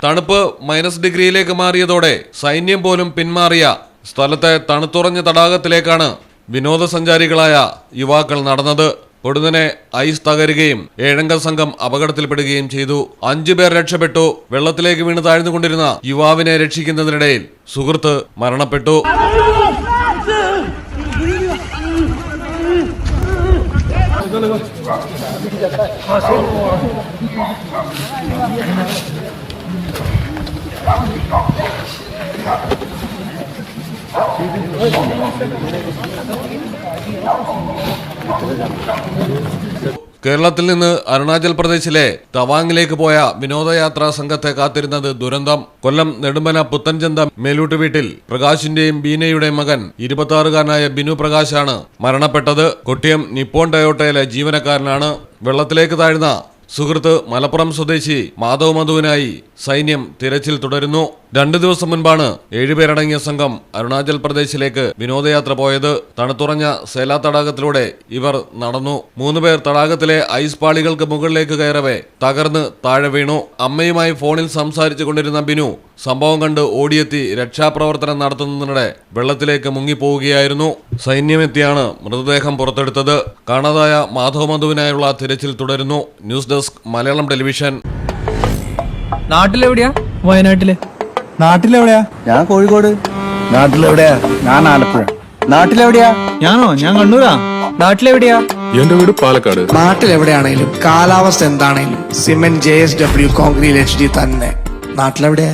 തണുപ്പ് -ഡിഗ്രിയിലേക്ക് മാറിയതോടെ സൈന്യം പോലും പിന്മാറിയ സ്ഥലത്തെ തണുത്തുറഞ്ഞ തടാകത്തിലേക്കാണ് വിനോദസഞ്ചാരികളായ യുവാക്കൾ നടന്നത്. പൊടുന്നനെ ഐസ് തകരുകയും 7-അംഗ സംഘം അപകടത്തിൽപ്പെടുകയും ചെയ്തു. 5 പേർ രക്ഷപ്പെട്ടു. വെള്ളത്തിലേക്ക് വീണ് താഴ്ന്നുകൊണ്ടിരുന്ന യുവാവിനെ രക്ഷിക്കുന്നതിനിടയിൽ സുഹൃത്ത് മരണപ്പെട്ടു. കേരളത്തിൽ നിന്ന് അരുണാചൽ പ്രദേശിലെ തവാങ്ങിലേക്ക് പോയ വിനോദയാത്രാ സംഘത്തെ കാത്തിരുന്നത് ദുരന്തം. കൊല്ലം നെടുമ്പന പുത്തൻചന്ത മേലൂട്ട് വീട്ടിൽ പ്രകാശിന്റെയും ബീനയുടെയും മകൻ 26-കാരനായ ബിനു പ്രകാശാണ് മരണപ്പെട്ടത്. കൊട്ടിയം നിപ്പോൺ ടൊയോട്ടയിലെ ജീവനക്കാരനാണ്. വെള്ളത്തിലേക്ക് താഴ്ന്ന സുഹൃത്ത് മലപ്പുറം സ്വദേശി മാധവ് മധുവിനായി സൈന്യം തിരച്ചിൽ തുടരുന്നു. 2 ദിവസം മുൻപാണ് 7 പേരടങ്ങിയ സംഘം അരുണാചൽ പ്രദേശിലേക്ക് വിനോദയാത്ര പോയത്. തണുത്തുറഞ്ഞ സേല തടാകത്തിലൂടെ ഇവർ നടന്നു. 3 പേർ തടാകത്തിലെ ഐസ് പാളികൾക്ക് മുകളിലേക്ക് കയറവേ തകർന്ന് താഴെ വീണു. അമ്മയുമായി ഫോണിൽ സംസാരിച്ചു കൊണ്ടിരുന്ന ബിനു സംഭവം കണ്ട് ഓടിയെത്തി രക്ഷാപ്രവർത്തനം നടത്തുന്നതിനിടെ വെള്ളത്തിലേക്ക് മുങ്ങിപ്പോവുകയായിരുന്നു. സൈന്യമെത്തിയാണ് മൃതദേഹം പുറത്തെടുത്തത്. കാണാതായ മാധവ് മധുവിനായുള്ള തിരച്ചിൽ തുടരുന്നു. News desk Malayalam television. നാട്ടിലെവിടെയാ? വയനാട്ടില്. നാട്ടിലെവിടെയാ? ഞാൻ കോഴിക്കോട്. നാട്ടിലെവിടെയാ? ഞാൻ ആലപ്പുഴ. നാട്ടിലെവിടെയാ? ഞാനോ? ഞാൻ കണ്ണൂരാ. നാട്ടിലെവിടെയാ? എന്റെ വീട് പാലക്കാട്. നാട്ടിലെവിടെയാണേലും കാലാവസ്ഥ എന്താണേലും സിമെന്റ് JSW കോൺക്രീറ്റ് HD തന്നെ. നാട്ടിലെവിടെയാ?